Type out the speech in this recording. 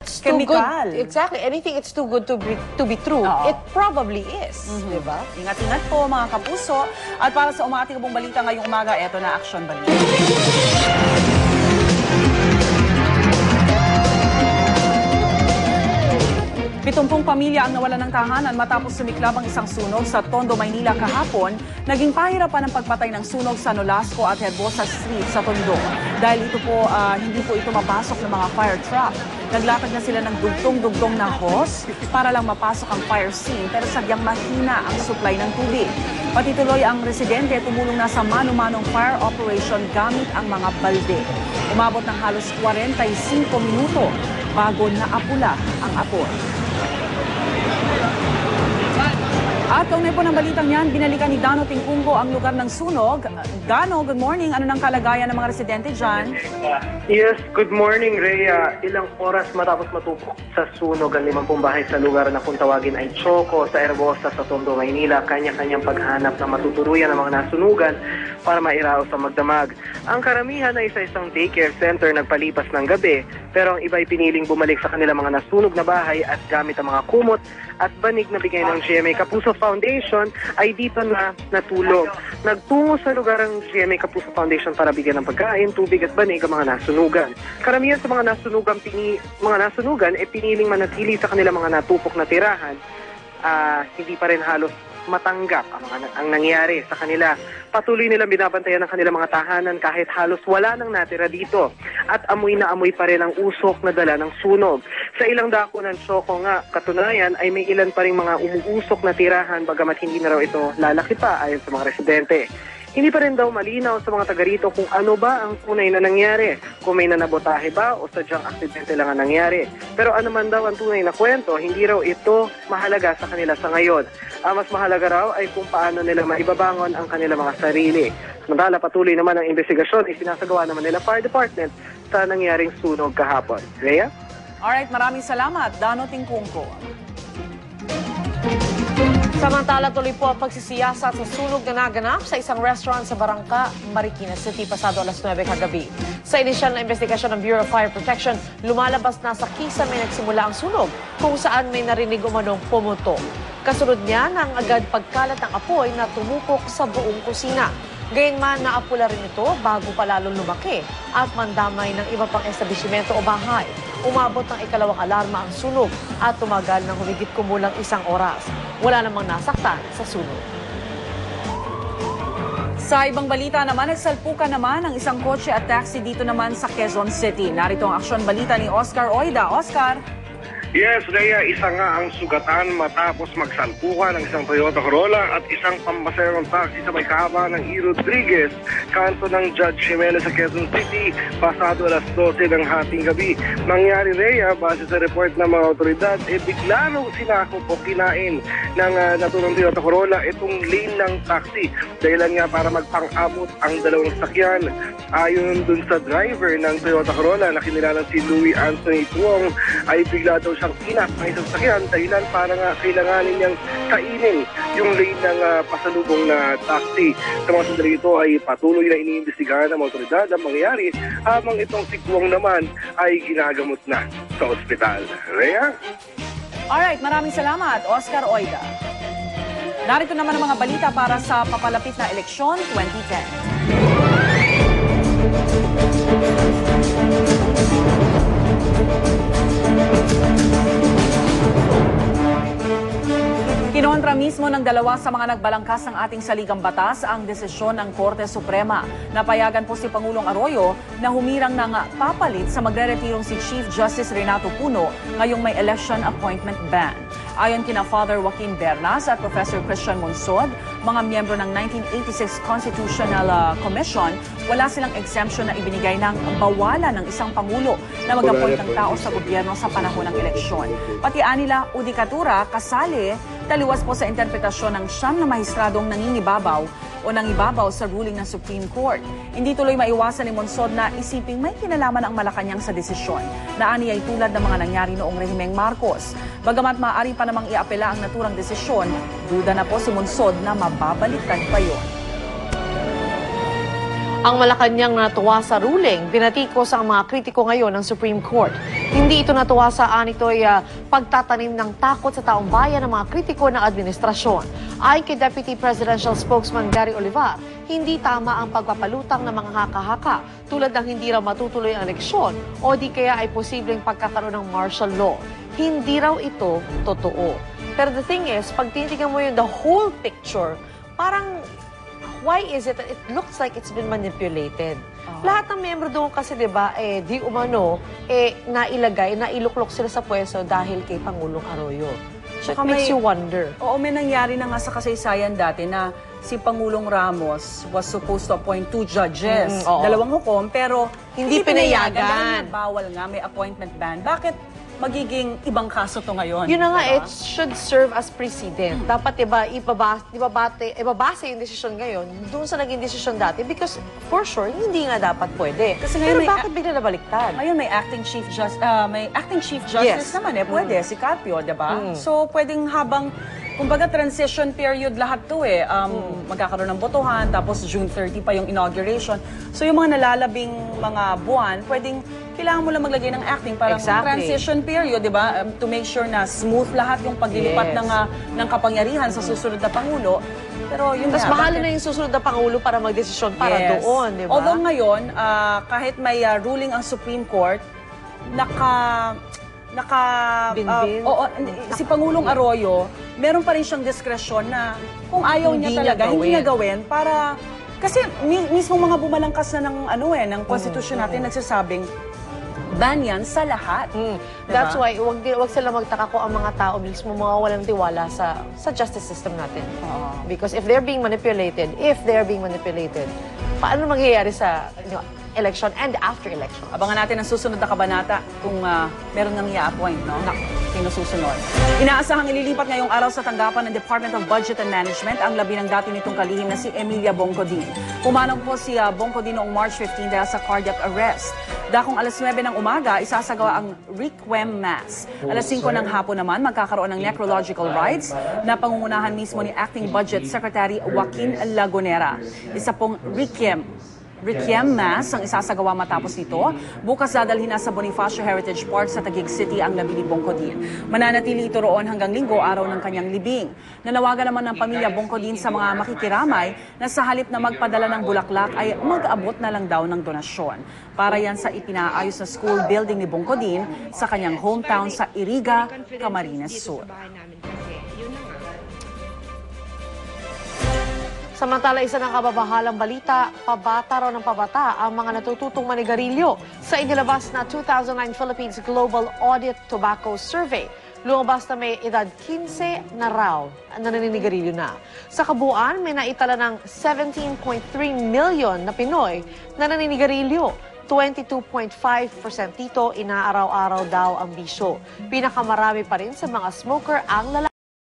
it's too Chemical. good, exactly, anything it's too good to be true, it probably is, di ba? Ingat-ingat po mga kapuso. At para sa umating pong balita ngayong umaga, eto na Action Balita. 70 pamilya ang nawalan ng tahanan matapos sumiklab ang isang sunog sa Tondo, Maynila kahapon. Naging pahirapan ang pagpatay ng sunog sa Nolasco at Herbosa Street sa Tondo. Dahil ito po, hindi po ito mapasok ng mga fire truck. Naglatag na sila ng dugtong-dugtong na hose para lang mapasok ang fire scene pero sadyang mahina ang supply ng tubig. Pati tuloy ang residente tumulong na sa mano-manong fire operation gamit ang mga balde. Umabot ng halos 45 minuto bago naapula ang apoy. At kaunay po ng balitang yan, binalikan ni Dano Tingkunggo ang lugar ng sunog. Dano, good morning. Ano ng kalagayan ng mga residente dyan? Yes, good morning, Rhea. Ilang oras matapos matupok sa sunog ang 50 bahay sa lugar na kung tawagin ay Choco sa Herbosa sa Tondo, Maynila. Kanya-kanyang paghanap na matuturuyan ng mga nasunugan para mairaos ang magdamag. Ang karamihan ay sa isang daycare center nagpalipas ng gabi, pero ang iba ay piniling bumalik sa kanilang mga nasunog na bahay at gamit ang mga kumot at banig na bigay ng GMA Kapuso Foundation ay dito na natulog. Nagtungo sa lugar ang GMA Kapuso Foundation para bigyan ng pagkain, tubig at banig ang mga nasunugan. Karamihan sa mga nasunugan piniling manatili sa kanilang mga natupok na tirahan. Hindi pa rin halos matanggap ang nangyari sa kanila. Patuloy nilang binabantayan ng kanilang mga tahanan kahit halos wala nang natira dito. At amoy na amoy pa rin ang usok na dala ng sunog. Sa ilang dako ng Choco nga, katunayan ay may ilan pa rin mga umuusok na tirahan bagamat hindi na raw ito lalaki pa ayon sa mga residente. Hindi pa rin daw malinaw sa mga taga rito kung ano ba ang tunay na nangyari, kung may nanabotahe ba o sadyang aksidente lang ang nangyari. Pero ano man daw ang tunay na kwento, hindi raw ito mahalaga sa kanila sa ngayon. Ang mas mahalaga raw ay kung paano nila maibabangon ang kanilang mga sarili. Samantala, patuloy naman ang investigasyon, isinasagawa naman nila Fire Department sa nangyaring sunog kahapon. Rhea? Alright, maraming salamat, Dano Tingkunggo. Samantala, tuloy po ang pagsisiyasat sa sunog na naganap sa isang restaurant sa Barangka, Marikina City, pasado alas 9 kagabi. Sa inisyal na investigasyon ng Bureau of Fire Protection, lumalabas na sa kisame nagsimula ang sunog kung saan may narinig umanong pumutok. Kasunod niya nang agad pagkalat ng apoy na tumupok sa buong kusina. Gayunman, naapula rin ito bago pa lalong lumaki at mandamay ng iba pang establishmento o bahay. Umabot ng ikalawang alarma ang sunog at tumagal ng humigit kumulang 1 oras. Wala namang nasaktan sa sunog. Sa ibang balita naman, nagsalpukan naman ang isang kotse at taxi dito naman sa Quezon City. Narito ang aksyon balita ni Oscar Oida. Oscar? Yes, Rhea, isa nga ang sugatan matapos magsalpukan ng isang Toyota Corolla at isang pambaserong taxi sa may kahaba ng E. Rodriguez, kanto ng Judge Jimenez sa Quezon City, pasado alas 12 ng hating gabi. Nangyari, Rhea, base sa report ng mga otoridad, bigla nung sinakop o kinain ng naturang Toyota Corolla itong lane ng taxi. Dahilan nga para magpang-abot ang dalawang sakyan. Ayon dun sa driver ng Toyota Corolla na kinilalang si Louis Anthony Tuong, ay bigla daw siyang kinat ng isang sakyan dahilan para nga kailanganin niyang kainin yung lane ng pasalubong na taxi. Sa mga sandali ito ay patuloy na iniimbestigahan ng mga otoridad ang mangyayari habang itong si Tuong naman ay ginagamot na sa ospital. Rhea? Alright, maraming salamat, Oscar Oida. Narito naman ang mga balita para sa papalapit na eleksyon 2010. Kinontra mismo ng dalawa sa mga nagbalangkas ng ating saligang batas ang desisyon ng Korte Suprema. Napayagan po si Pangulong Arroyo na humirang ng papalit sa magreretirong si Chief Justice Renato Puno ngayong may election appointment ban. Ayon kina Father Joaquin Bernas at Professor Christian Monsod, mga miyembro ng 1986 Constitutional Commission, wala silang exemption na ibinigay ng bawalan ng isang Pangulo na mag-appoint ng tao sa gobyerno sa panahon ng eleksyon. Pati anila, udikatura, kasali, taliwas po sa interpretasyon ng siyam na mahistradong nangingibabaw o nangibabaw sa ruling ng Supreme Court. Hindi tuloy maiwasan ni Monsod na isiping may kinalaman ang Malacanang sa desisyon na ani ay tulad ng mga nangyari noong rehimeng Marcos. Bagamat maaari pa namang iapela ang naturang desisyon, duda na po si Monsod na mababalikan pa yon. Ang Malacanang natuwa sa ruling, binatikos ang mga kritiko ngayon ng Supreme Court. Hindi ito natuwa sa anito'y pagtatanim ng takot sa taong bayan ng mga kritiko ng administrasyon. Ayon kay Deputy Presidential Spokesman Gary Olivar, hindi tama ang pagpapalutang ng mga haka-haka tulad ng hindi raw matutuloy ang eleksyon o di kaya ay posibleng pagkakaroon ng martial law. Hindi raw ito totoo. Pero the thing is, pag tinitingnan mo yung the whole picture, parang why is it that it looks like it's been manipulated? Lahat ng membro doon kasi, di ba, di umano, nailuklok sila sa pwesto dahil kay Pangulong Arroyo. So it makes you wonder. Oo, may nangyari na nga sa kasaysayan dati na si Pangulong Ramos was supposed to appoint 2 judges, oo. 2 hukom, pero Hindi pinayagan. Dahil bawal nga, may appointment ban. Bakit magiging ibang kaso to ngayon? Yun na nga, diba? it should serve as precedent. Dapat, diba, ibabase yung desisyon ngayon doon sa naging desisyon dati because, for sure, hindi nga dapat pwede. Kasi ngayon pero may bakit bigla nabaliktad? Ngayon may acting chief justice Yes. naman pwede, si Carpio, 'di ba? So pwedeng habang kumbaga transition period lahat 'to magkakaroon ng botohan tapos June 30 pa yung inauguration. So yung mga nalalabing mga buwan, pwedeng kailangan mo lang maglagay ng acting para Exactly. transition period, 'di ba? To make sure na smooth lahat yung paglilipat Yes. ng kapangyarihan sa susunod na pangulo. Pero yun Tapos nga, mahal bakit- na yung susunod na Pangulo para magdesisyon para Yes. doon, di ba? Although ngayon, kahit may ruling ang Supreme Court, Binbin? si Pangulong Arroyo, meron pa rin siyang diskresyon na kung ayaw Hindi niya talaga, niya hindi niya gawin. gawin para... Kasi mismo mga bumalangkas na ng konstitusyon natin nagsasabing, ban yan sa lahat. Diba? That's why, wag sila magtaka kung ang mga tao mismo mawawalan ng tiwala sa justice system natin. Because if they're being manipulated, paano mangyayari sa election and after election? Abangan natin ang susunod na kabanata kung meron nang i-appoint, no? Sino susunod. Inaasahang ililipat ngayong araw sa tanggapan ng Department of Budget and Management ang labi ng dati nitong kalihim na si Emilia Bongcodin. Pumanong po si Bongcodin noong March 15 dahil sa cardiac arrest. Dakong alas 9 ng umaga, isasagawa ang Requiem Mass. Alas 5 ng hapon naman, magkakaroon ng necrological rites na pangungunahan mismo ni Acting Budget Secretary Joaquin Lagunera. Isa pong Requiem Mass ang isasagawa matapos nito. Bukas dadalhin na sa Bonifacio Heritage Park sa Taguig City ang labi ni Bongcodin. Mananatili ito roon hanggang Linggo, araw ng kanyang libing. Nanawagan naman ng pamilya Bongcodin sa mga makikiramay na sa halip na magpadala ng bulaklak ay mag-abot na lang daw ng donasyon. Para yan sa ipinaayos na school building ni Bongcodin sa kanyang hometown sa Iriga, Camarines Sur. Samantala, isa ng kababahalang balita, pabata raw ng pabata ang mga natututong manigarilyo sa inilabas na 2009 Philippines Global Audit Tobacco Survey. Lumabas na may edad 15 na raw na naninigarilyo na. Sa kabuuan, may naitala ng 17.3 million na Pinoy na naninigarilyo. 22.5% dito, inaaraw-araw daw ang bisyo. Pinakamarami pa rin sa mga smoker ang lalaki.